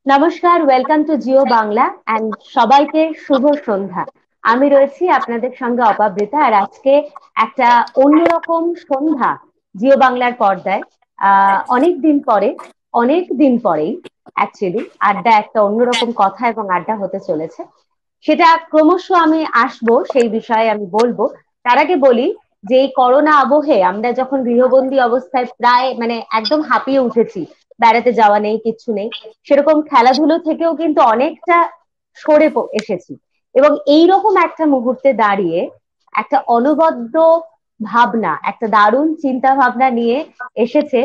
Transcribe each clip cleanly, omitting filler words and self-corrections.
নমস্কার, welcome to Jio Bangla and সবাইকে শুভ সন্ধ্যা। আমি রয়েছি আপনাদের সঙ্গে অপাবৃতা, আর আজকে একটা অন্যরকম সন্ধ্যা জিও বাংলার পর্দায়। অনেক দিন পরেই অ্যাকচুয়ালি আড্ডা একটা অন্যরকম কথা এবং আড্ডা হতে চলেছে। সেটা ক্রমশ আমি আসবো, সেই বিষয়ে আমি বলবো। তার আগে বলি যে এই করোনা আবহে আমরা যখন গৃহবন্দী অবস্থায় প্রায় একদম হাঁপিয়ে উঠেছি, বেড়াতে যাওয়া নেই, কিচ্ছু নেই, সেরকম খেলাধুলো থেকেও কিন্তু অনেকটা এসেছি। এবং এইরকম একটা মুহূর্তে দাঁড়িয়ে একটা অনবদ্য ভাবনা, একটা দারুণ চিন্তা ভাবনা নিয়ে এসেছে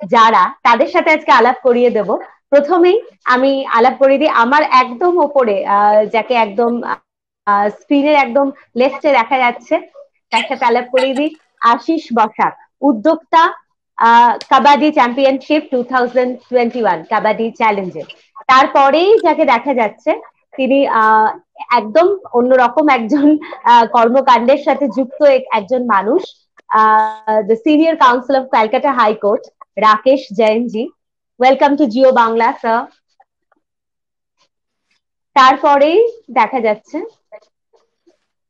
যারা, তাদের সাথে আজকে আলাপ করিয়ে দেব। প্রথমেই আমি আলাপ করিয়ে দিই আমার একদম ওপরে, যাকে একদম স্ক্রিনের একদম লেফটে দেখা যাচ্ছে, তার সাথে আলাপ করিয়ে দিই। আশিস বসাক, উদ্যোক্তা কাবাডি চ্যাম্পিয়নশিপ 2021 কাবাডি চ্যালেঞ্জে। তারপরেই যাকে দেখা যাচ্ছে, তিনি একদম অন্যরকম একজন কর্মকাণ্ডের সাথে যুক্ত একজন মানুষ, the senior counsel of Calcutta high court, Rakesh Jain ji. Welcome to Jio Bangla sir.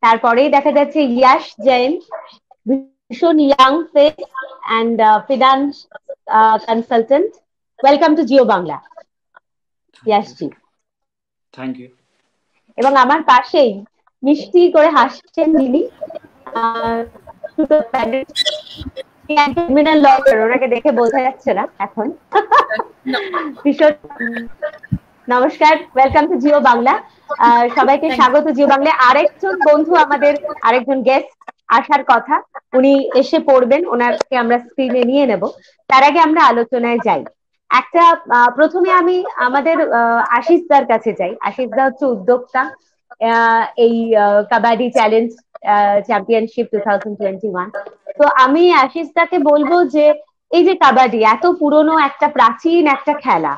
তারপরেই দেখা যাচ্ছে ইয়াশ জৈন, ভীষণ young face and finance consultant. Welcome to Jio Bangla Yash ji. Thank you. এবং আমার পাশেই মিষ্টি করে হাসছেন যিনি, ক্রিমিনাল লয়ার, ওনাকে দেখে বোঝা যাচ্ছে না এখন। ভীষণ নমস্কার, ওয়েলকাম টু জিও বাংলা। সবাইকে স্বাগত জিও বাংলায়। আরেকজন বন্ধু আমাদের, আরেকজন গেস্ট আসার কথা, উনি এসে পড়বেন, ওনাকে আমরা স্ক্রিনে নিয়ে নেব। তার আগে আমরা আলোচনায় যাই। একটা প্রথমে আমি আমাদের আশিস দার কাছে যাই। আশিস দা হচ্ছে উদ্যোক্তা এই কাবাডি চ্যালেঞ্জ চ্যাম্পিয়নশিপ 2021। তো আমি আশিস দাকে বলবো যে এই যে কাবাডি এত পুরনো একটা প্রাচীন একটা খেলা,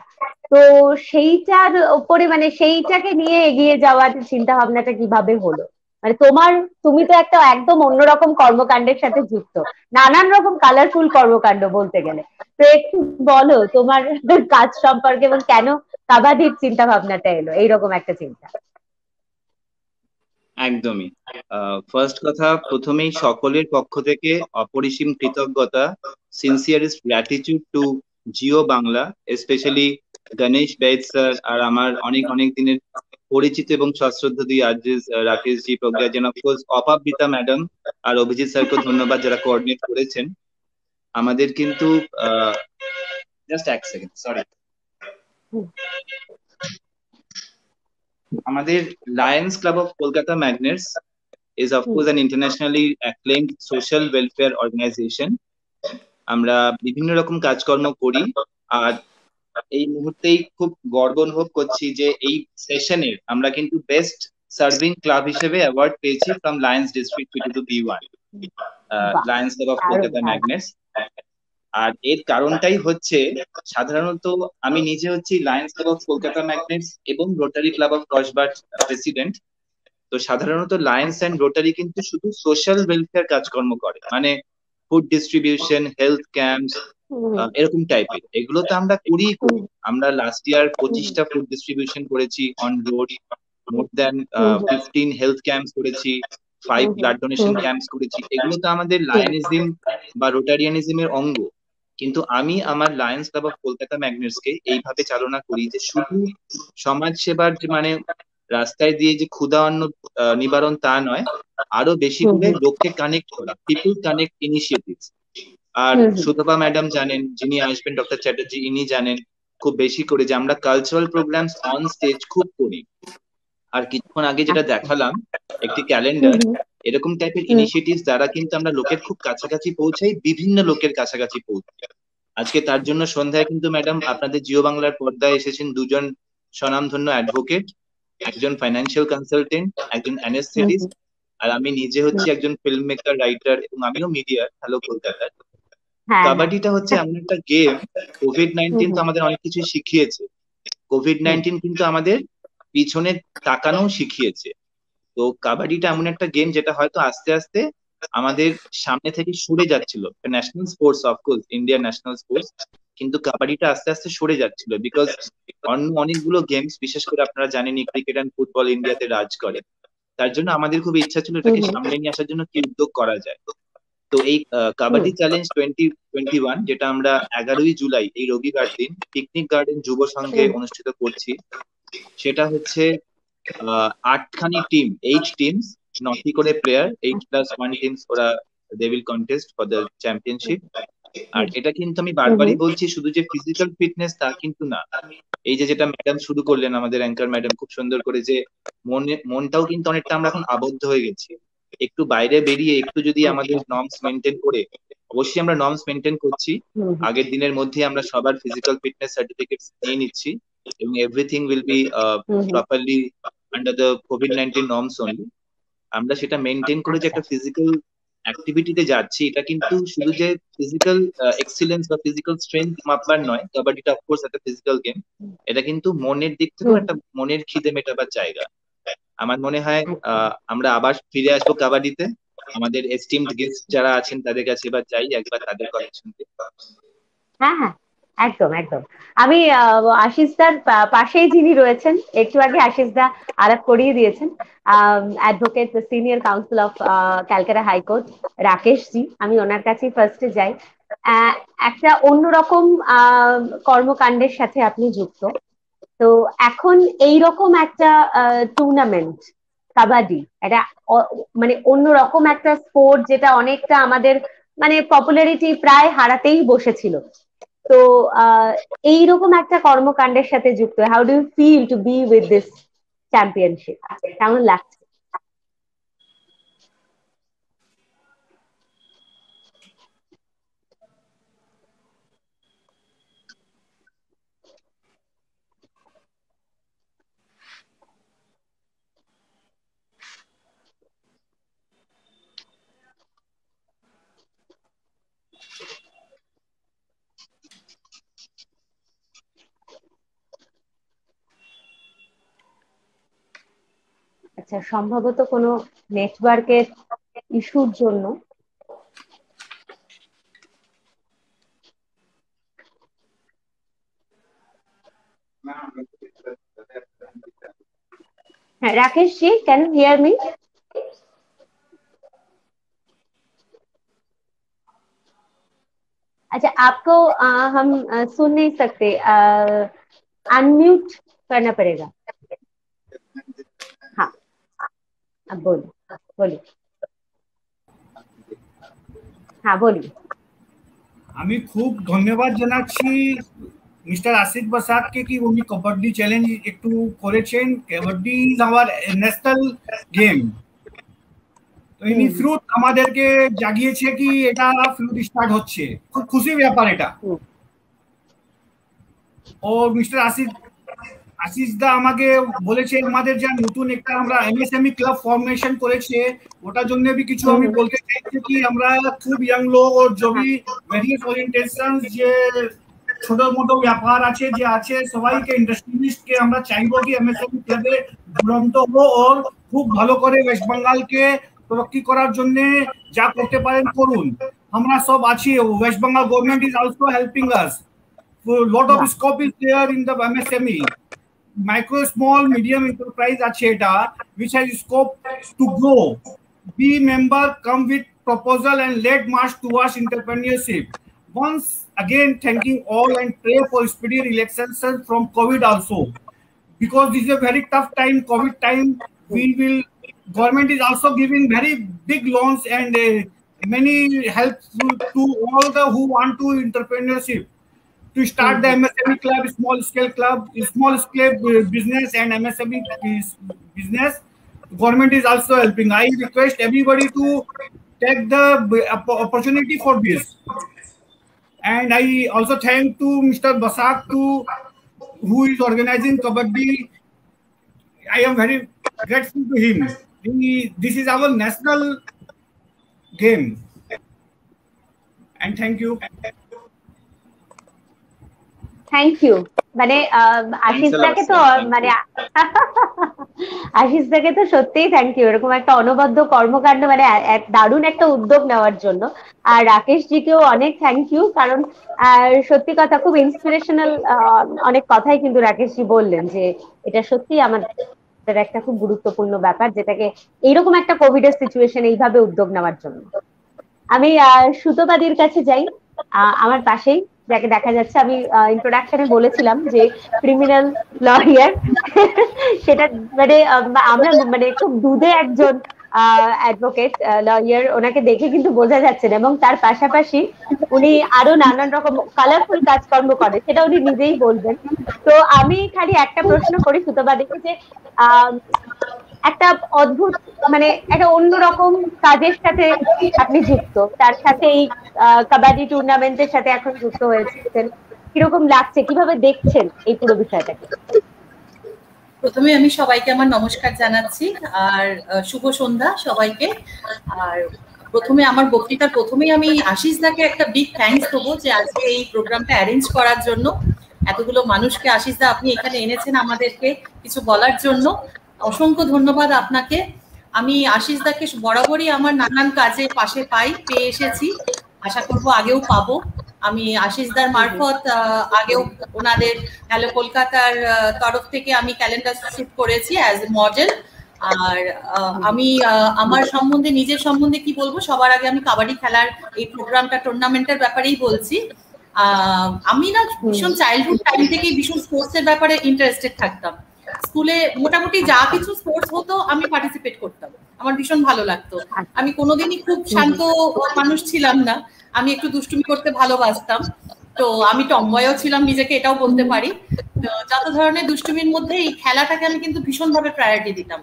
তো সেইটার উপরে সেইটাকে নিয়ে এগিয়ে যাওয়ার চিন্তা ভাবনাটা কিভাবে হলো? তুমি তো একটা একদম অন্যরকম কর্মকাণ্ডের সাথে যুক্ত, নানান রকম কালারফুল কর্মকাণ্ড বলতে গেলে। তো একটু বলো তোমার কাজ সম্পর্কে এবং কেন কাবাডির চিন্তা ভাবনাটা এলো, এইরকম একটা চিন্তা। একদমই। ফার্স্ট কথা, প্রথমেই সকলের পক্ষ থেকে অপরিসীম কৃতজ্ঞতা, sincerest gratitude to Jio Bangla, specially Ganesh Ved sir, আর আমার অনেক অনেক দিনের পরিচিত এবং সশ্রদ্ধ আর্টিস রাকেশ জি, প্রজ্ঞা জি, অফকোর্স অপাবৃতা ম্যাডাম আর অভিজিৎ স্যারকে ধন্যবাদ যারা কোঅর্ডিনেট করেছেন আমাদের। কিন্তু জাস্ট এক সেকেন্ড, সরি। আমাদের Lions club of Kolkata magnets is of course an internationally acclaimed social welfare organization. আমরা বিভিন্ন রকম কাজকর্ম করি, আর এই মুহূর্তেই খুব গর্ব অনুভব করছি যে এই সেশনের আমরা কিন্তু বেস্ট সার্ভিং ক্লাব হিসেবে অ্যাওয়ার্ড পেয়েছি from Lions district 22B1, Lions club of Kolkata magnets. আর এর কারণটাই হচ্ছে, সাধারণত আমি নিজে হচ্ছি Lions club of Kolkata magnets এবং রোটারি ক্লাব অফ কসবার প্রেসিডেন্ট। তো সাধারণত লায়ন্স অ্যান্ড রোটারি কিন্তু শুধু সোশ্যাল ওয়েলফেয়ার কাজকর্ম করে, মানে ফুড ডিস্ট্রিবিউশন, হেলথ ক্যাম্পস, এরকম টাইপের। এগুলো তো আমরা করি। আমরা লাস্ট ইয়ার 25টা ফুড ডিস্ট্রিবিউশন করেছি on road, more than 15 health camps করেছি, 5 ব্লাড ডোনেশন ক্যাম্পস করেছি। এগুলো তো আমাদের লায়নিজম বা রোটারিয়ানিজমের অঙ্গ। কিন্তু আমি আমার Lions club of Kolkata magnets কে এইভাবে চালনা করি যে শুধু সমাজ সেবার রাস্তায় দিয়ে যে ক্ষুধা অন্ন নিবারণ তা নয়, আরো বেশি করে লোককে কানেক্ট করা, পিপল কানেক্ট ইনিশিয়েটিভস। আর সুতপা ম্যাডাম জানেন, যিনি আসবেন, ডক্টর চ্যাটার্জি, ইনি জানেন খুব বেশি করে যে আমরা কালচারাল প্রোগ্রামস অন স্টেজ খুব করি। আর কিছুক্ষণ আগে যেটা দেখালাম একটি ক্যালেন্ডার, এরকম টাইপের ইনিশিয়েটিভস দ্বারা কিন্তু আমরা লোকের খুব কাছাকাছি পৌঁছাই, বিভিন্ন লোকের কাছাকাছি পৌঁছাই। আজকে তার জন্য সন্ধ্যায় কিন্তু ম্যাডাম আপনাদের জিও বাংলার পর্দায় এসেছেন দুজন স্বনামধন্য অ্যাডভোকেট, একজন ফাইন্যান্সিয়াল কনসালটেন্ট, একজন অ্যানেস্থেটিস্ট, আর আমি নিজে হচ্ছি একজন ফিল্ম মেকার, রাইটার, এবং আমিও মিডিয়ার। হ্যালো কলকাতার। কাবাডিটা হচ্ছে এমন একটা গেম, কোভিড-19 তো আমাদের অনেক কিছু শিখিয়েছে। কোভিড-19 কিন্তু আমাদের পিছনে তাকানো শিখিয়েছে। তো কাবাডিটা এমন একটা গেম যেটা হয়তো আস্তে আস্তে আমাদের সামনে থেকে সরে যাচ্ছিল। ন্যাশনাল স্পোর্টস, অফকোর্স ইন্ডিয়ার ন্যাশনাল স্পোর্টস, কিন্তু কাবাডিটা আস্তে আস্তে সরে যাচ্ছিল, বিকজ অন্য অনেকগুলো গেমস, বিশেষ করে আপনারা জানেনই ক্রিকেট অ্যান্ড ফুটবল ইন্ডিয়াতে রাজ করে। তার জন্য আমাদের খুব ইচ্ছা ছিল এটাকে সামনে নিয়ে আসার জন্য কি উদ্যোগ করা যায়। তো এই কাবাডি চ্যালেঞ্জ 2021, যেটা আমরা 11ই জুলাই এই রবিবার দিন পিকনিক গার্ডেন যুব সংঘে অনুষ্ঠিত করছি, সেটা হচ্ছে 8খানি টিম, 8 টিমস, 9টি করে প্লেয়ার, 8+1 টিমস, ওরা they will contest for the championship. আর এটা কিন্তু আমি বারবারই বলছি, শুধু যে ফিজিক্যাল ফিটনেস তা কিন্তু না। এই যে যেটা ম্যাডাম শুরু করলেন, আমাদের অ্যাঙ্কার ম্যাডাম খুব সুন্দর করে, যে মনটাও কিন্তু অনেকটা আমরা এখন আবদ্ধ হয়ে গেছি। একটু বাইরে বেরিয়ে একটু যদি আমাদের নর্মস মেনটেন করে, অবশ্যই আমরা নর্মস মেনটেন করছি, আগের দিনের মধ্যে আমরা সবার ফিজিক্যাল ফিটনেস সার্টিফিকেট নিয়ে নিচ্ছি, এবং everything will be properly under the COVID-19 norms only. আমরা সেটা মেনটেন করে যে একটা ফিজিক্যাল অ্যাক্টিভিটিতে যাচ্ছি, এটা কিন্তু শুধু যে ফিজিক্যাল এক্সিলেন্স বা ফিজিক্যাল স্ট্রেংথ মাপবার নয়। কাবাডিটা অফকোর্স একটা ফিজিক্যাল গেম, এটা কিন্তু মনের দিক থেকেও একটা মনের খিদে মেটাবার জায়গা। আমার মনে হয় আমরা আবার ফিরে আসবো কাবাডিতে। আমাদের এস্টিমড গেস্ট যারা আছেন তাদের কাছে এবার যাই একবার তাদের কথা শুনতে। হ্যাঁ হ্যাঁ, একদম একদম। আমি আশিস দার পাশেই যিনি রয়েছেন, একটু আগে আশিস দা আলাপ করিয়ে দিয়েছেন, advocate senior counsel of Calcutta high court Rakesh ji, আমি ওনার কাছেই ফার্স্টে যাই। একটা অন্যরকম কর্মকাণ্ডের সাথে আপনি যুক্ত। তো এখন এইরকম একটা টুর্নামেন্ট কাবাডি, এটা মানে অন্যরকম একটা স্পোর্ট, যেটা অনেকটা আমাদের মানে পপুলারিটি প্রায় হারাতেই বসেছিল। তো এইরকম একটা কর্মকাণ্ডের সাথে যুক্ত, how do you feel to be with this championship? কেমন লাগছে? আচ্ছা, সম্ভবত কোনো নেটওয়ার্কের ইস্যুর জন্য। হ্যাঁ, Rakesh ji, can you hear me? अच्छा, आपको हम सुन नहीं सकते, अनम्यूट करना पड़ेगा। हाँ, अब बोलिए बोलिए। हाँ बोलिए। আমি খুব ধন্যবাদ জানাচ্ছি মিস্টার আশিক বসাককে কি উনি কবাডি চ্যালেঞ্জ একটু করেছেন। Kabaddi is our national game. তো ইনি ফ্রুট আমাদেরকে জাগিয়েছে কি এটা ফ্রুট স্টার্ট হচ্ছে, খুব খুশির ব্যাপার এটা। ও মিস্টার আশিস দা আমাকে বলেছে আমাদের যা নতুন একটা আমরা এমএসএমই ক্লাব ফর্মেশন করেছে, ওটার জন্য भी কিছু আমি বলতে চাইছি কি আমরা খুব ইয়াং লোক और जो भी वेरियस ओरिएंटेशंस যে ছোট মোটো ব্যাপার আছে যে আছে সবাইকে ইন্ডাস্ট্রিয়ালিস্টকে আমরা চাইবো কি এমএসএমই ক্লাবে দুরন্ত হবো और খুব ভালো করে ওয়েস্ট বেঙ্গলকে তরক্কি করার জন্য যা করতে পারেন করুন। আমরা সব আছি, West Bengal government is also helping us. lot of scope is there in the MSME. Micro, small, medium enterprise আছে এটা which has scope to grow. Be member, come with proposal and lead march towards entrepreneurship. Once again, thanking all and pray for speedy relaxation from COVID also, because this is a very tough time, COVID time. We will, government is also giving very big loans and many help to all the who want to entrepreneurship to start the MSME club, small scale business and MSME business. Government is also helping. I request everybody to take the opportunity for this. And I also thank to Mr. Basak who is organizing Kabaddi. I am very grateful to him. This is our national game. And thank you. Thank you. মানে আশিস দাকে তো মানে আশিস দাকে তো সত্যিই thank you, এরকম একটা অনবদ্য কর্মকাণ্ড মানে দারুণ একটা উদ্যোগ নেওয়ার জন্য। আর রাকেশ জিকেও অনেক থ্যাংক ইউ, কারণ সত্যি কথা খুব ইন্সপিরেশনাল অনেক কথাই কিন্তু রাকেশ জি বললেন, যে এটা সত্যি আমাদের একটা খুব গুরুত্বপূর্ণ ব্যাপার, যেটাকে এইরকম একটা কোভিড এর সিচুয়েশন এইভাবে উদ্যোগ নেওয়ার জন্য। আমি সুতপাদির কাছে যাই, আমার পাশেই, যাকে দেখা যাচ্ছে, আমি ইন্ট্রোডাকশনে বলেছিলাম যে ক্রিমিনাল লয়ার, সেটা মানে আমরা মানে খুব দুধে একজন অ্যাডভোকেট লয়ার, ওনাকে দেখে কিন্তু বোঝা যাচ্ছে না, এবং তার পাশাপাশি উনি আরো নানান রকম কালারফুল কাজকর্ম করে, সেটা উনি নিজেই বলবেন। তো আমি খালি একটা প্রশ্ন করি সুতপাদিকে, যে একটা অদ্ভুত মানে একটা অন্যরকম কাজের সাথে আপনি যুক্ত, তার সাথে এই কাবাডি টুর্নামেন্টের সাথে এখন যুক্ত হয়েছেন, কিরকম লাগছে, কিভাবে দেখছেন এই পুরো বিষয়টাকে? প্রথমে আমি সবাইকে আমার নমস্কার জানাচ্ছি, আর শুভ সন্ধ্যা সবাইকে। আর প্রথমে আমার বক্তৃতার প্রথমেই আমি আশিস দাকে একটা বিগ থ্যাঙ্কস দেবো, যে আজকে এই প্রোগ্রামটা অ্যারেঞ্জ করার জন্য, এতগুলো মানুষকে আশিস দা আপনি এখানে এনেছেন আমাদেরকে কিছু বলার জন্য, অসংখ্য ধন্যবাদ আপনাকে। আমি আশিস দাকে বরাবরই আমার নানান কাজে পাশে পেয়ে এসেছি, আশা করবো আগেও পাবো। আমি আশিসদার মারফত আগেও ওনাদের হ্যালো কলকাতার তরফ থেকে আমি ক্যালেন্ডার শুট করেছি অ্যাজ এ মডেল। আর আমি আমার সম্বন্ধে, নিজের সম্বন্ধে কি বলবো, সবার আগে আমি কাবাডি খেলার এই প্রোগ্রামটা, টুর্নামেন্টের ব্যাপারেই বলছি। আমি না ভীষণ চাইল্ডহুড টাইম থেকেই ভীষণ স্পোর্টস এর ব্যাপারে ইন্টারেস্টেড থাকতাম। স্কুলে মোটামুটি যা কিছু স্পোর্টস হতো আমি পার্টিসিপেট করতাম, আমার ভীষণ ভালো লাগতো। আমি কোনোদিনই খুব শান্ত মানুষ ছিলাম না, আমি একটু দুষ্টুমি করতে ভালোবাসতাম। তো আমি টম্বয়ও ছিলাম নিজেকে, এটাও বলতে পারি। তো যত ধরনের দুষ্টুমির মধ্যে এই খেলাটাকে আমি কিন্তু ভীষণভাবে প্রায়োরিটি দিতাম,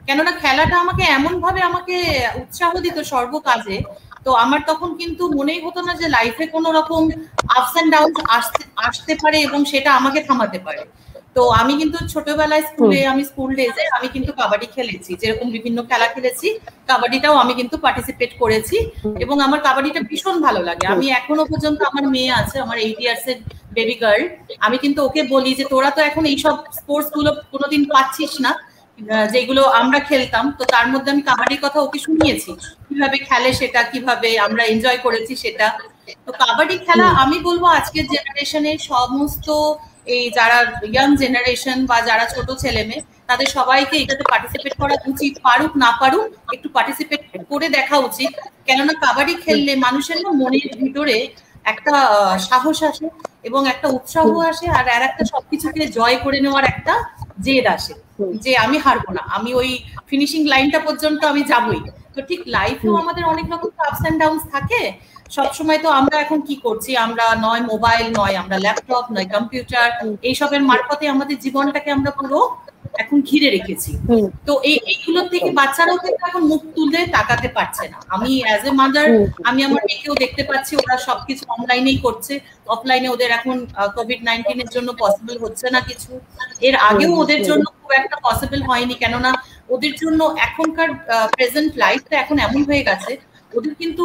কেননা খেলাটা আমাকে এমন ভাবে আমাকে উৎসাহ দিত সর্বকাজে। তো আমার তখন কিন্তু মনেই হতো না যে লাইফে কোনো রকম আপস এন্ড ডাউন আসতে পারে এবং সেটা আমাকে থামাতে পারে। তো আমি কিন্তু ছোটবেলায় আমি স্কুল ডেজে আমি কিন্তু কাবাডি খেলেছি, যেরকম বিভিন্ন খেলা খেলেছি, কাবাডিটাও আমি কিন্তু পার্টিসিপেট করেছি, এবং আমার কাবাডিটা ভীষণ ভালো লাগে। আমি এখনো পর্যন্ত, আমার মেয়ে আছে, আমার 8 ইয়ার্স এর বেবি গার্ল, আমি কিন্তু ওকে বলি যে তোরা তো এখন এইসব স্পোর্টস গুলো কোনোদিন পাচ্ছিস না যেগুলো আমরা খেলতাম। তো তার মধ্যে আমি কাবাডির কথা ওকে শুনিয়েছি, কিভাবে খেলে সেটা, কিভাবে আমরা এনজয় করেছি সেটা। তো কাবাডি খেলা আমি বলবো আজকের জেনারেশনের সমস্ত এই যারা ইয়াং জেনারেশন বা যারা ছোট ছেলে মেয়ে, তাদের সবাইকে এটাতে পার্টিসিপেট করা উচিত, পারুক না পারুক একটু পার্টিসিপেট করে দেখা উচিত। কেননা কাবাডি খেললে মানুষের না মনের ভিতরে একটা সাহস আসে এবং একটা উৎসাহ আসে, আর একটা সবকিছুকে জয় করে নেওয়ার একটা জেদ আসে, যে আমি হারবো না, আমি ওই ফিনিশিং লাইনটা পর্যন্ত আমি যাবই। তো ঠিক লাইফেও আমাদের অনেক রকম আপস এন্ড ডাউনস থাকে। সবসময় তো আমরা এখন কি করছি, আমরা নয় মোবাইল, নয় আমরা ল্যাপটপ, নয় কম্পিউটার, এইসবের মারফতে আমাদের জীবনটাকে আমরা পুরো এখন ঘিরে রেখেছি। তো এইগুলোর থেকে বাচ্চারাও কিন্তু এখন মুখ তুলে তাকাতে পারছে না। আমি অ্যাজ এ মাদার, আমি আমার মেয়েকেও দেখতে পাচ্ছি, ওরা সবকিছু অনলাইনেই করছে, অফলাইনে ওদের এখন কোভিড-19 এর জন্য পসিবল হচ্ছে না কিছু। এর আগেও ওদের জন্য খুব একটা পসিবল হয়নি, কেননা ওদের জন্য এখনকার প্রেজেন্ট লাইফটা এখন এমন হয়ে গেছে, ওদের কিন্তু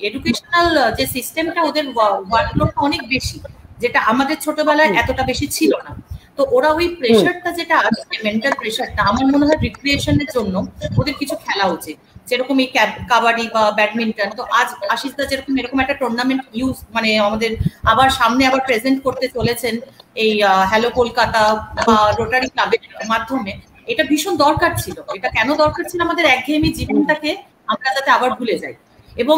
এডুকেশনাল যে সিস্টেমটা, ওদের ওয়ার্কলোডটা অনেক বেশি, যেটা আমাদের ছোটবেলায় এতটা বেশি ছিল না। তো ওরা ওই প্রেশারটা যেটা আসছে, মেন্টাল প্রেশারটা, আমার মনে হয় রিক্রিয়েশনের জন্য ওদের কিছু খেলা উচিত, যেরকম এই কাবাডি বা ব্যাডমিন্টন। তো আজ আশিস দা যেরকম এরকম একটা টুর্নামেন্ট মানে আমাদের আবার সামনে আবার প্রেজেন্ট করতে চলেছেন এই হ্যালো কলকাতা বা রোটারি ক্লাবের মাধ্যমে, এটা ভীষণ দরকার ছিল। এটা কেন দরকার ছিল, আমাদের একঘেয়েমি জীবনটাকে আমরা যাতে আবার ভুলে যাই। এবং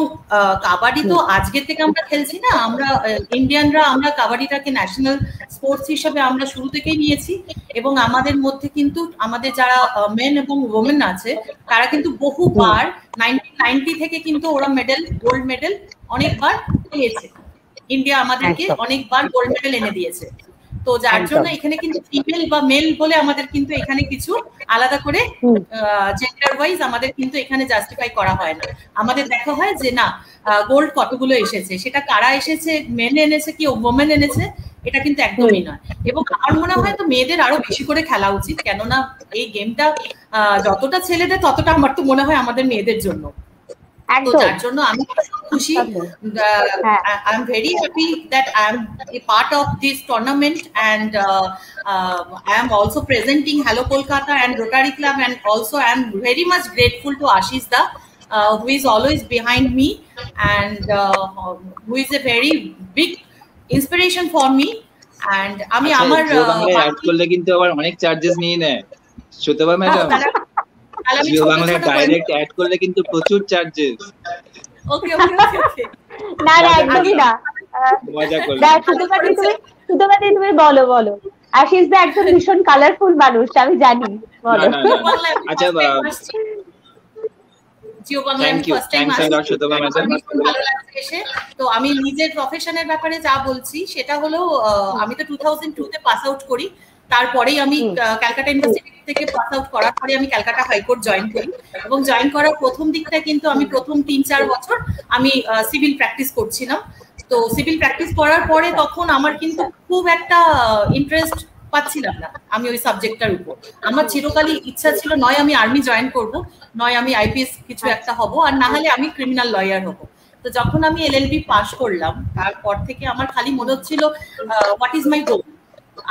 কাবাডি তো আজকে থেকে আমরা খেলছি না, আমরা ইন্ডিয়ানরা আমরা কাবাডিটাকে ন্যাশনাল স্পোর্টস হিসেবে আমরা শুরু থেকেই নিয়েছি, এবং আমাদের মধ্যে কিন্তু আমাদের যারা মেন এবং ওমেন আছে, তারা কিন্তু বহুবার 1990 থেকে কিন্তু ওরা মেডেল, গোল্ড মেডেল অনেকবার পেয়েছে। ইন্ডিয়া আমাদেরকে অনেকবার গোল্ড মেডেল এনে দিয়েছে। তো যার জন্য এখানে কিন্তু ফিমেল বা মেল বলে আমাদের কিন্তু এখানে কিছু আলাদা করে জেন্ডার ওয়াইজ আমাদের কিন্তু এখানে জাস্টিফাই করা হয় না। আমাদের দেখা হয় যে না, গোল্ড কতগুলো এসেছে, সেটা কারা এসেছে, মেন এনেছে কি ওমেন এনেছে, এটা কিন্তু একদমই নয়। এবং আমার মনে হয় তো মেয়েদের আরো বেশি করে খেলা উচিত, কেননা এই গেমটা যতটা ছেলেদের ততটা আমার তো মনে হয় আমাদের মেয়েদের জন্য। তো যার জন্য আমি খুশি, I am very happy that I M A part of this tournament and I am also presenting Hello Kolkata and Rotary Club, and also I am very much grateful to Ashish Da, who is always behind me and who is a very big inspiration for me. And আমি আমার add করলে কিন্তু আবার অনেক charges নিয়ে নেয় সুতবা madam, Jio বাংলায় direct add করলে কিন্তু প্রচুর চার্জেস। ওকে ওকে ওকে না না একদমই না, মজা করলাম। না সুতবা তুমি বলো আশিস দা একদম ভীষণ কালারফুল মানুষ, আমি জানি, বলো। আচ্ছা জিও বাংলায় ফার্স্ট টাইম ভালো লাগছে এসে। তো আমি নিজের প্রফেশনের ব্যাপারে যা বলছি সেটা হলো আমি তো 2002 তে পাস আউট করি, তারপরেই আমি ক্যালকাটা ইউনিভার্সিটি থেকে পাস আউট করার পরে আমি ক্যালকাটা হাইকোর্ট জয়েন করি, এবং জয়েন করার প্রথম দিকটা কিন্তু আমি প্রথম 3-4 বছর আমি সিভিল প্র্যাকটিস করছিলাম। তো সিভিল প্র্যাকটিস করার পরে তখন আমার কিন্তু খুব একটা ইন্টারেস্ট পাচ্ছিলাম না আমি ওই সাবজেক্টটার উপর। আমার চিরকালই ইচ্ছা ছিল নয় আমি আর্মি জয়েন করব, নয় আমি আইপিএস কিছু একটা হব, আর না হলে আমি ক্রিমিনাল লয়ার হব। তো যখন আমি এলএলবি পাস করলাম তারপর থেকে আমার খালি মনে হচ্ছিল what is my goal,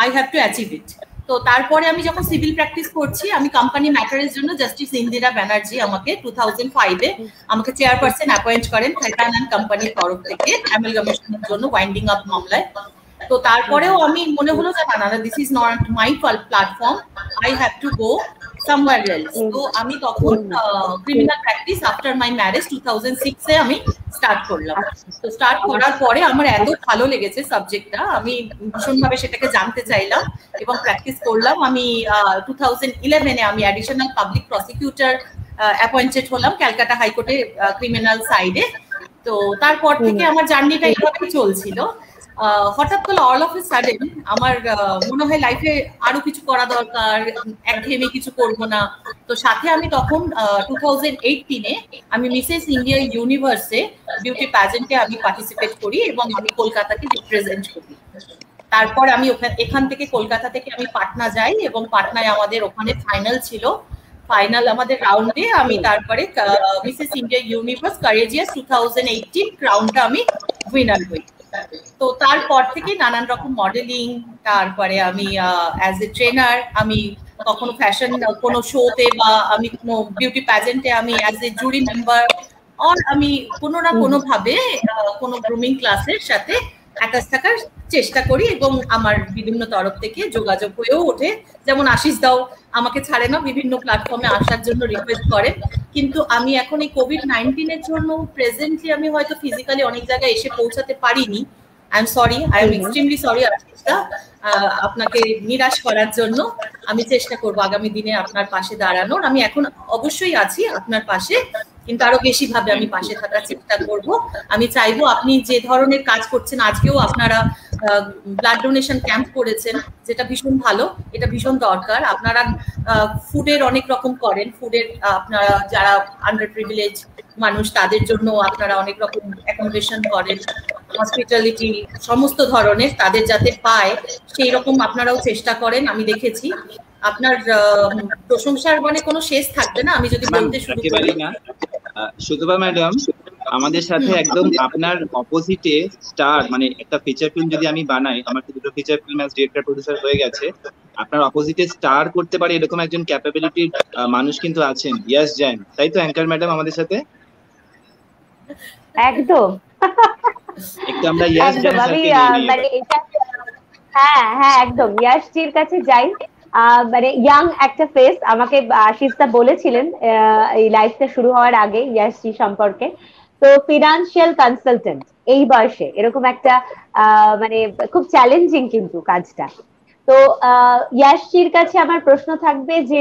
I have to achieve it. তো তারপরে আমি যখন সিভিল প্র্যাকটিস করছি, আমি কোম্পানি ম্যাটারের জন্য জাস্টিস ইন্দিরা ব্যানার্জি আমাকে 2005-এ আমাকে চেয়ারপারসন অ্যাপয়েন্ট করেন খাইতান অ্যান্ড কোম্পানির তরফ থেকে অ্যামালগামেশনের জন্য ওয়াইন্ডিং আপ মামলায়। তো তারপরেও আমি মনে হলো যে না this is not my platform, I have to go somewhere else. তো আমি তখন criminal practice after my marriage 2006-এ আমি স্টার্ট করলাম। তো স্টার্ট করার পরে আমার এত ভালো লেগেছে সাবজেক্টটা, আমি ভীষণভাবে সেটাকে জানতে চাইলাম এবং প্র্যাকটিস করলাম। আমি 2011-এ আমি অ্যাডিশনাল পাবলিক প্রসিকিউটর অ্যাপয়েন্টেড হলাম ক্যালকাটা হাইকোর্টে ক্রিমিনাল সাইডে। তো তারপর থেকে আমার জার্নিটা এইভাবেই চলছিল। হঠাৎ করে অল অফ এ সাডেন আমার মনে হয় লাইফে আরো কিছু করা দরকার, একঘেয়েমি কিছু করবো না। তো সাথে আমি তখন 2018-এ আমি মিসেস ইন্ডিয়া ইউনিভার্সে বিউটি প্যাজেন্টে আমি পার্টিসিপেট করি এবং আমি কলকাতাকে রিপ্রেজেন্ট করি। তারপর আমি এখান থেকে কলকাতা থেকে আমি পাটনা যাই এবং পাটনায় আমাদের ওখানে ফাইনাল ছিল। ফাইনাল আমাদের রাউন্ডে আমি তারপরে মিসেস ইন্ডিয়া ইউনিভার্স কারেজিয়াস 2018 ক্রাউনটা আমি উইনার হই। তো তারপর থেকে নানান রকম মডেলিং, তারপরে আমি অ্যাজ এ ট্রেনার, আমি কখনো ফ্যাশন কোনো শোতে বা আমি কোনো বিউটি প্যাজেন্টে আমি অ্যাজ এ জুরি মেম্বার, আর আমি কোনো না কোনো ভাবে কোনো গ্রুমিং ক্লাসের সাথে অ্যাটাচ থাকার চেষ্টা করি এবং আমার বিভিন্ন তরফ থেকে যোগাযোগ হয়েও ওঠে। যেমন আশিস দাও আমাকে ছাড়ে না, বিভিন্ন প্ল্যাটফর্মে আসার জন্য রিকোয়েস্ট করে, কিন্তু আমি এখন এই কোভিড-19-এর জন্য প্রেজেন্টলি আমি হয়তো ফিজিক্যালি অনেক জায়গায় এসে পৌঁছাতে পারিনি। I am sorry, I am extremely sorry Ashish দা, আপনাকে নিরাশ করার জন্য। আমি চেষ্টা করবো আগামী দিনে আপনার পাশে দাঁড়ানোর। আমি এখন অবশ্যই আছি আপনার পাশে, কিন্তু আরো বেশি ভাবে আমি পাশে থাকার চেষ্টা করব। আমি চাইবো আপনি যে ধরনের কাজ করছেন, আজকেও আপনারা ব্লাড ডোনেশন ক্যাম্প করেছেন, যেটা ভীষণ ভালো, এটা ভীষণ দরকার। আপনারা ফুডের অনেক রকম করেন, ফুডের আপনারা যারা আন্ডার প্রিভিলেজ মানুষ তাদের জন্য আপনারা অনেক রকম অ্যাকোমোডেশন করেন, হসপিটালিটি সমস্ত ধরনের তাদের যাতে পায় সেই রকম আপনারাও চেষ্টা করেন। আমি দেখেছি আপনার প্রশংসার মানে কোনো শেষ থাকবে না আমি যদি বলতে শুরু করি। সুতপা ম্যাডাম, আমাদের সাথে একদম আপনার অপোজিটে স্টার, মানে একটা ফিচার ফিল্ম যদি আমি বানাই, আমার তো দুটো feature film as director producer হয়ে গেছে, আপনার অপোজিটে স্টার করতে পারে এরকম একজন ক্যাপাবিলিটির মানুষ কিন্তু আছেন, ইয়াস জৈন, তাই তো অ্যাঙ্কার ম্যাডাম আমাদের সাথে? একদম একটু আমরা ইয়াস জৈন স্যারকে মানে এটা হ্যাঁ একদম ইয়াশজির কাছে যাই। মানে ইয়াং একটা ফেস, আমাকে আশিসদা বলেছিলেন এই লাইফটা শুরু হওয়ার আগে ইয়াশজি সম্পর্কে। তো ফিনান্সিয়াল কনসালটেন্ট এই বয়সে এরকম একটা মানে খুব চ্যালেঞ্জিং কিন্তু কাজটা। তো ইয়াশজির কাছে আমার প্রশ্ন থাকবে যে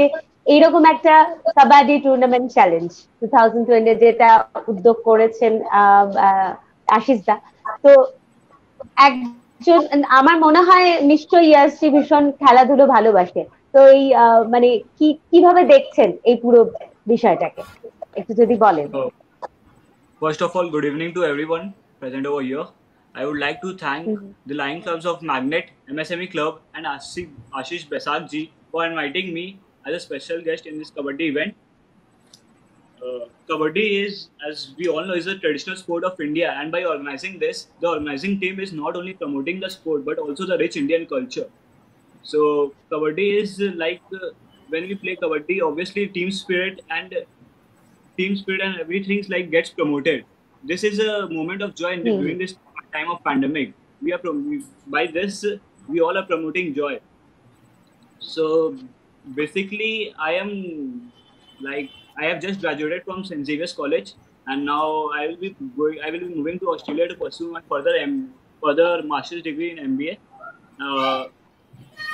এইরকম একটা কাবাডি টুর্নামেন্ট চ্যালেঞ্জ 2020 যেটা উদ্যোগ করেছেন আশিসদা, তো আমার মনে হয় নিশ্চয়ই ইয়াশজি ভীষণ খেলাধুলো ভালোবাসে, তো এই মানে কিভাবে দেখছেন এই পুরো বিষয়টাকে একটু যদি বলেন। First of all, good evening to everyone present over here. I would like to thank the Lion Clubs of Magnet, MSME Club and Ashish Besag ji for inviting me as a special guest in this Kabaddi event. Kabaddi is, as we all know, is a traditional sport of India, and by organizing this, the organizing team is not only promoting the sport but also the rich Indian culture. So Kabaddi is when we play Kabaddi, obviously team spirit and everything gets promoted. This is a moment of joy during this time of pandemic. By this we all are promoting joy. So basically, I have just graduated from St. Xavier's College, and now I will be moving to Australia to pursue my further master's degree in MBA.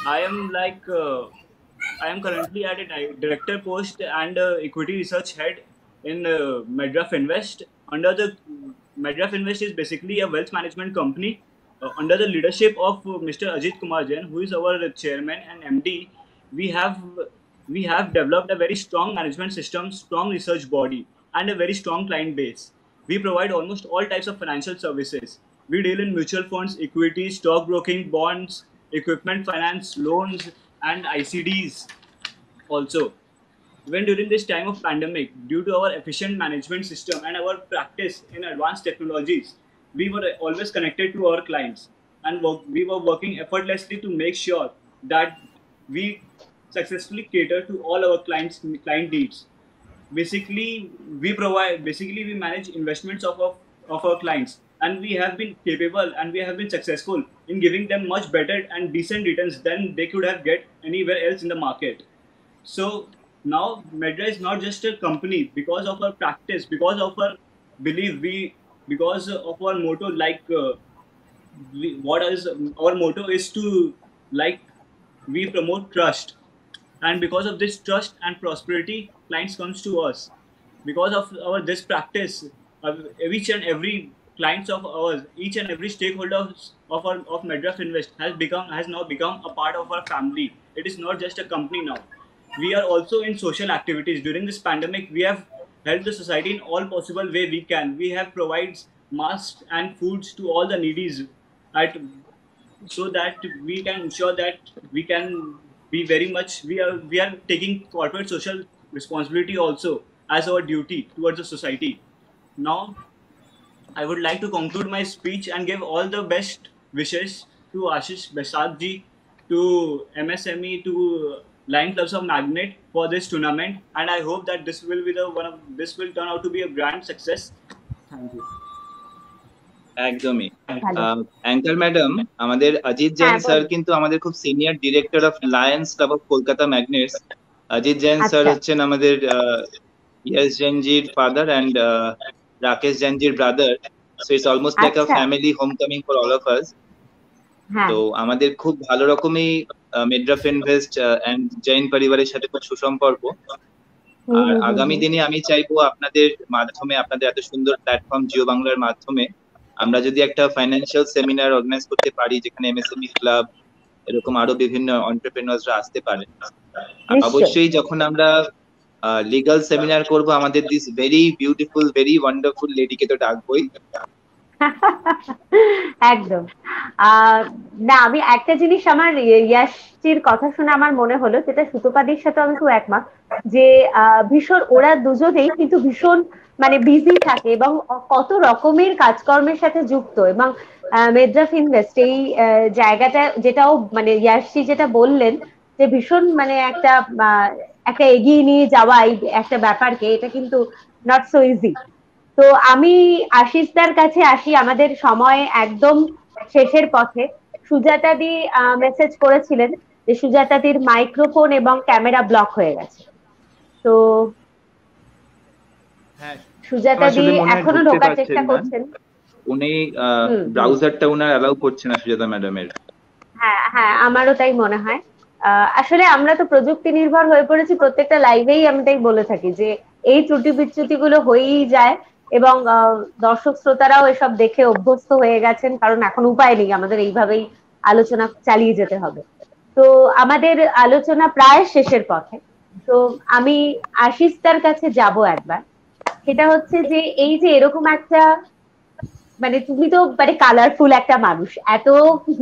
I am currently at a director post and equity research head in Medraf Invest. Medraf Invest is basically a wealth management company under the leadership of Mr. Ajit Kumar Jain, who is our chairman and MD. We have developed a very strong management system, strong research body, and a very strong client base. We provide almost all types of financial services. We deal in mutual funds, equity, stock broking, bonds, equipment finance, loans, and ICDs also. Even during this time of pandemic, due to our efficient management system and our practice in advanced technologies, we were always connected to our clients, and we were working effortlessly to make sure that we successfully cater to all our client needs. Basically, we manage investments of our clients, and we have been capable and we have been successful in giving them much better and decent returns than they could have get anywhere else in the market. So now Medra is not just a company because of our practice, because of our belief, because of our motto, our motto is to we promote trust, and because of this trust and prosperity, clients comes to us. Because of this practice, each and every clients of ours, each and every stakeholder of Medraf Invest has now become a part of our family. It is not just a company now. We are also in social activities. During this pandemic, we have helped the society in all possible way we can. We have provided masks and foods to all the needies so that we can ensure that we can be we are taking corporate social responsibility also as our duty towards the society. Now, I would like to conclude my speech and give all the best wishes to Ashish Basadji, to MSME, to Lion Clubs of Magnet for this tournament, and I hope that this will turn out to be a grand success. Thank you. একদমই anchor madam, আমাদের Ajit Jain sir কিন্তু আমাদের খুব senior director of Lions club of Kolkata magnets. Ajit Jain sir হচ্ছেন আমাদের ইয়াস জৈনজির father and Rakesh জৈনজির brother, so it's almost like a family homecoming for all of us. তো আমাদের খুব ভালো রকমই মেডরাফ ইনভেস্ট এন্ড জৈন পরিবারের সাথে খুব সুসম্পর্ক। আর আগামী দিনে আমি চাইবো আপনাদের মাধ্যমে, আপনাদের এত সুন্দর প্ল্যাটফর্ম জিও বাংলার মাধ্যমে আমরা যদি একটা ফাইন্যান্সিয়াল সেমিনার অর্গানাইজ করতে পারি, যেখানে এমএসএমই ক্লাব এরকম আরো বিভিন্ন এন্টারপ্রেনার্সরা আসতে পারে। অবশ্যই যখন আমরা লিগ্যাল সেমিনার করব, আমাদের this very beautiful very wonderful লেডিকে তো ডাকবই। একদম না, আমি একটা জিনিস আমার ইয়াশজির কথা শুনে আমার মনে হলো, যেটা সুতপাদির সাথে আমি খুব একমত, যে ভীষণ ওরা দুজনেই কিন্তু ভীষণ বিজি থাকে এবং কত রকমের কাজকর্মের সাথে যুক্ত। এবং মেডরাফ ইনভেস্ট এই জায়গাটা, যেটাও ইয়াশজি যেটা বললেন যে ভীষণ একটা এগিয়ে নিয়ে যাওয়া এই একটা ব্যাপারকে, এটা কিন্তু নট সো ইজি। তো আমি আশিসদার কাছে আসি, আমাদের সময় একদম শেষের পথে। সুজাতাদি মেসেজ করেছিলেন যে সুজাতাদির মাইক্রোফোন এবং ক্যামেরা ব্লক হয়ে গেছে। তো সুজাতাদি এখনো ঢোকার চেষ্টা করছেন, উনি ব্রাউজারটা উনার অ্যালাউ করছে না সুজাতা ম্যাডামের। হ্যাঁ, আমারও তাই মনে হয়। আসলে আমরা তো প্রযুক্তি নির্ভর হয়ে পড়েছি, প্রত্যেকটা লাইভেই আমি তাই বলে থাকি যে এই ত্রুটি বিচ্যুতি গুলো হয়েই যায়, এবং দর্শক শ্রোতারাও এসব দেখে অভ্যস্ত হয়ে গেছেন, কারণ এখন উপায় নেই, আমাদের এইভাবেই আলোচনা চালিয়ে যেতে হবে। তো আমাদের আলোচনা প্রায় শেষের পথে। তো আমি আশিসদার কাছে যাব একবার। সেটা হচ্ছে যে এই যে এরকম একটা তুমি তো কালারফুল একটা মানুষ, এত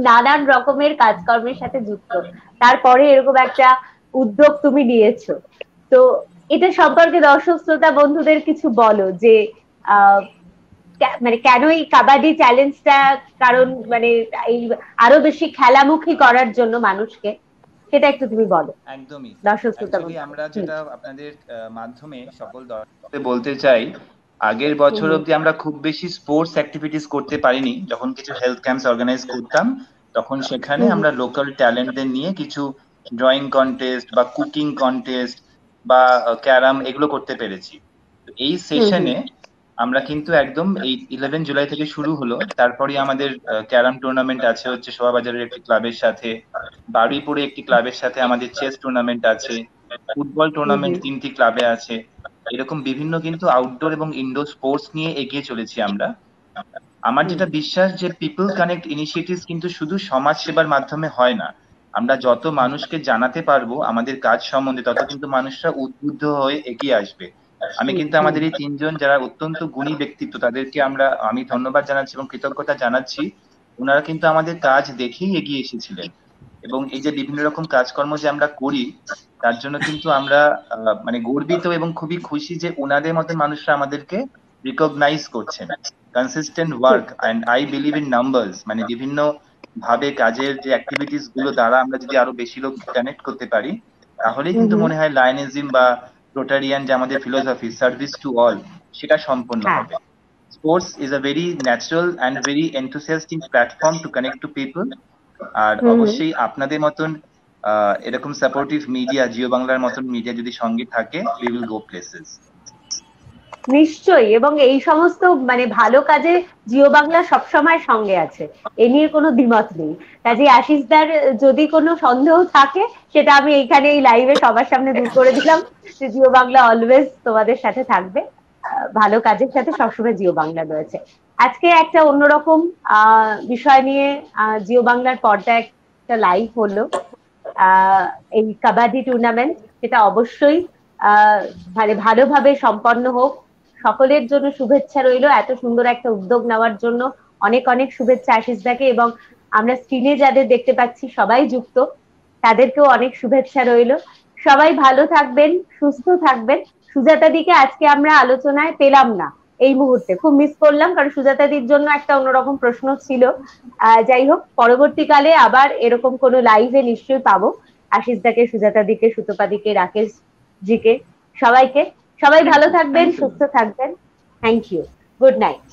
নানান রকমের কাজকর্মের সাথে যুক্ত, তারপরে এরকম একটা উদ্যোগ তুমি নিয়েছো। তো এটা সম্পর্কে দর্শক শ্রোতা বন্ধুদের কিছু বলো যে মানে কেন এই কাবাডি চ্যালেঞ্জটা, কারণ মানে এই আরো বেশি খেলামুখী করার জন্য মানুষকে, সেটা একটু তুমি বলো। একদমই। দর্শক শ্রোতা আমরা যেটা আপনাদের মাধ্যমে সকল দর্শকদের বলতে চাই, আগের বছর অব্দি আমরা খুব বেশি স্পোর্টস অ্যাক্টিভিটিস করতে পারিনি। যখন কিছু হেলথ ক্যাম্পস অর্গানাইজ করতাম তখন সেখানে আমরা লোকাল ট্যালেন্টদের নিয়ে কিছু ড্রয়িং কন্টেস্ট বা কুকিং কন্টেস্ট বা ক্যারাম এগুলো করতে পেরেছি। এই সেশনে আমরা কিন্তু একদম এই 11 জুলাই থেকে শুরু হলো, তারপরে আমাদের ক্যারাম টুর্নামেন্ট আছে হচ্ছে শোভাবাজারের একটি ক্লাবের সাথে, বারুইপুরে একটি ক্লাবের সাথে আমাদের চেস টুর্নামেন্ট আছে, ফুটবল টুর্নামেন্ট 3টি ক্লাবে আছে। এরকম বিভিন্ন কিন্তু আউটডোর এবং ইনডোর স্পোর্টস নিয়ে এগিয়ে চলেছি আমরা। আমার যেটা বিশ্বাস যে পিপল কানেক্ট ইনিশিয়েটিভস কিন্তু শুধু সমাজ সেবার মাধ্যমে হয় না। আমরা যত মানুষকে জানাতে পারবো আমাদের কাজ সম্বন্ধে, তত কিন্তু মানুষরা উদ্বুদ্ধ হয়ে এগিয়ে আসবে। আমি কিন্তু আমাদের এই 3 জন যারা অত্যন্ত গুণী ব্যক্তিত্ব, তাদেরকে আমি ধন্যবাদ জানাচ্ছি এবং কৃতজ্ঞতা জানাচ্ছি। ওনারা কিন্তু আমাদের কাজ দেখেই এগিয়ে এসেছিলেন, এবং এই যে বিভিন্ন রকম কাজকর্ম যে আমরা করি তার জন্য কিন্তু আমরা মানে গর্বিত এবং খুবই খুশি যে ওনাদের মতো মানুষরা আমাদেরকে রিকগনাইজ করছেন। Consistent work and I believe in numbers, মানে বিভিন্ন ভাবে কাজের যে অ্যাক্টিভিটিস গুলো দ্বারা আমরা যদি আরো বেশি লোক কানেক্ট করতে পারি, তাহলেই কিন্তু মনে হয় লায়নিজম বা রোটারিয়ান যে আমাদের ফিলোসফি সার্ভিস টু অল, সেটা সম্পন্ন হবে। Sports is a very natural and very enthusiastic platform to connect to people. আর অবশ্যই আপনাদের মতন এরকম সাপোর্টিভ মিডিয়া, জিও বাংলার মতন মিডিয়া যদি সঙ্গে থাকে, উই উইল গো প্লেসেস। নিশ্চয়ই, এবং এই সমস্ত মানে ভালো কাজে জিও বাংলা সবসময় সঙ্গে আছে, এ নিয়ে কোনো দ্বিমত নেই। কাজে আশিসদার যদি কোনো সন্দেহ থাকে সেটা আমি এইখানে এই লাইভে সবার সামনে দূর করে দিলাম যে জিও বাংলা অলওয়েজ তোমাদের সাথে থাকবে, ভালো কাজের সাথে সবসময় জিও বাংলা রয়েছে। আজকে একটা অন্যরকম বিষয় নিয়ে জিও বাংলার পর্দায় একটা লাইভ হলো, এই কাবাডি টুর্নামেন্ট, সেটা অবশ্যই মানে ভালোভাবে সম্পন্ন হোক। সকলের জন্য শুভেচ্ছা রইলো, এত সুন্দর একটা উদ্যোগ নেওয়ার জন্য অনেক অনেক শুভেচ্ছা আশিসদাকে, এবং আমরা স্ক্রিনে যাদের দেখতে পাচ্ছি সবাই যুক্ত, তাদেরকেও অনেক শুভেচ্ছা রইলো। সবাই ভালো থাকবেন, সুস্থ থাকবেন। সুজাতা দিকে আজকে আমরা আলোচনায় পেলাম না, এই মুহূর্তে খুব মিস করলাম, কারণ সুজাতা দির জন্য একটা অন্যরকম প্রশ্ন ছিল। যাই হোক, পরবর্তীকালে আবার এরকম কোনো লাইভে নিশ্চয়ই পাবো আশিসদাকে, সুজাতা দিকে, সুতপা দিকে, রাকেশ জিকে, সবাইকে। সবাই ভালো থাকবেন, সুস্থ থাকবেন। Thank you, good night.